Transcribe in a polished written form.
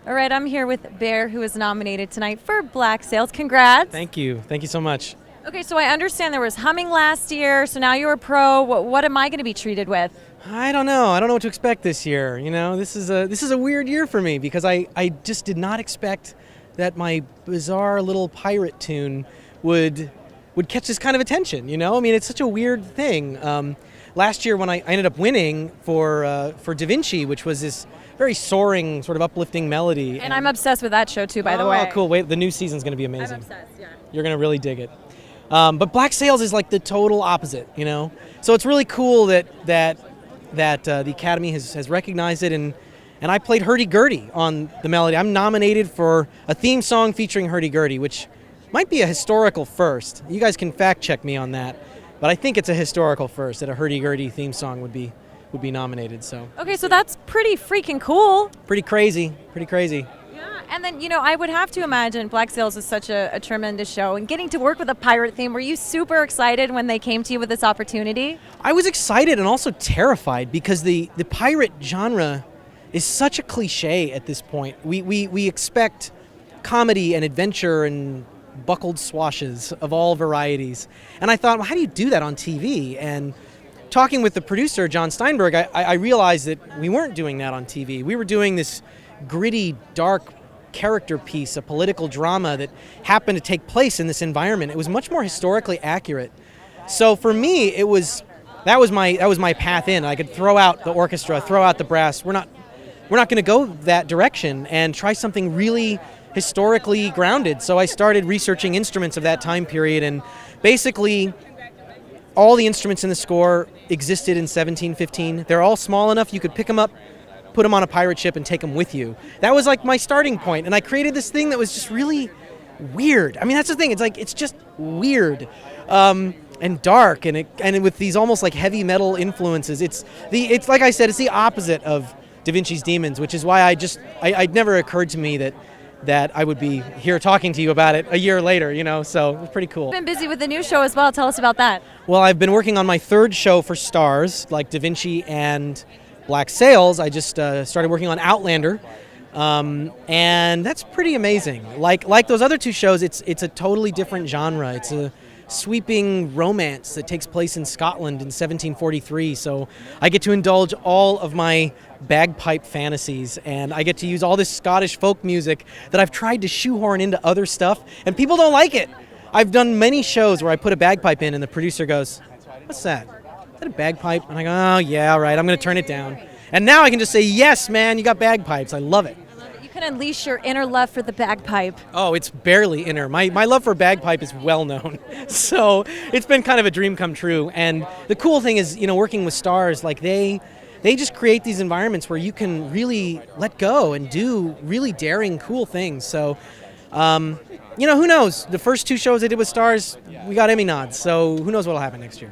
All right, I'm here with Bear, who is nominated tonight for Black Sails. Congrats. Thank you. Thank you so much. Okay, so I understand there was humming last year, so now you're a pro. What am I going to be treated with? I don't know. I don't know what to expect this year. You know, this is a weird year for me because I just did not expect that my bizarre little pirate tune would catch this kind of attention. You know, I mean, it's such a weird thing. Last year when I ended up winning for Da Vinci, which was this very soaring, sort of uplifting melody. And I'm obsessed with that show too, by the way. Oh, cool. Wait, the new season's going to be amazing. I'm obsessed, yeah. You're going to really dig it. But Black Sails is like the total opposite, you know? So it's really cool that the Academy has recognized it, and I played hurdy-gurdy on the melody. I'm nominated for a theme song featuring hurdy-gurdy, which might be a historical first. You guys can fact-check me on that. But I think it's a historical first that a hurdy-gurdy theme song would be nominated. So Okay, so that's pretty freaking cool. pretty crazy. Yeah, and then, I would have to imagine Black Sails is such a tremendous show, and getting to work with a pirate theme, were you super excited when they came to you with this opportunity? I was excited and also terrified because the pirate genre is such a cliche at this point. We expect comedy and adventure and buckled swashes of all varieties. And I thought, well, how do you do that on TV? And talking with the producer, John Steinberg, I realized that we weren't doing that on TV. We were doing this gritty, dark character piece, a political drama that happened to take place in this environment. It was much more historically accurate. So for me, that was my path in. I could throw out the orchestra, throw out the brass. We're not going to go that direction and try something really historically grounded. So I started researching instruments of that time period, and basically all the instruments in the score existed in 1715. They're all small enough you could pick them up, put them on a pirate ship, and take them with you. That was like my starting point, and I created this thing that was just really weird. I mean, that's the thing. It's just weird and dark, and with these almost like heavy metal influences. It's like I said, it's the opposite of Da Vinci's Demons, which is why it never occurred to me that I would be here talking to you about it a year later, so it was pretty cool. You've been busy with the new show as well. Tell us about that. Well, I've been working on my third show for Stars, like Da Vinci and Black Sails. I just started working on Outlander, and that's pretty amazing. Like those other two shows, it's a totally different genre. It's a sweeping romance that takes place in Scotland in 1743, so I get to indulge all of my bagpipe fantasies, and I get to use all this Scottish folk music that I've tried to shoehorn into other stuff, and people don't like it. I've done many shows where I put a bagpipe in and the producer goes, "What's that? Is that a bagpipe?" And I go, "Oh yeah, all right, I'm going to turn it down." And now I can just say, "Yes, man, you got bagpipes." I love it. You can unleash your inner love for the bagpipe. Oh, it's barely inner. My love for bagpipe is well known. So it's been kind of a dream come true. And the cool thing is, working with Stars, like they just create these environments where you can really let go and do really daring, cool things. So, who knows? The first two shows I did with Stars, we got Emmy nods. So who knows what'll happen next year.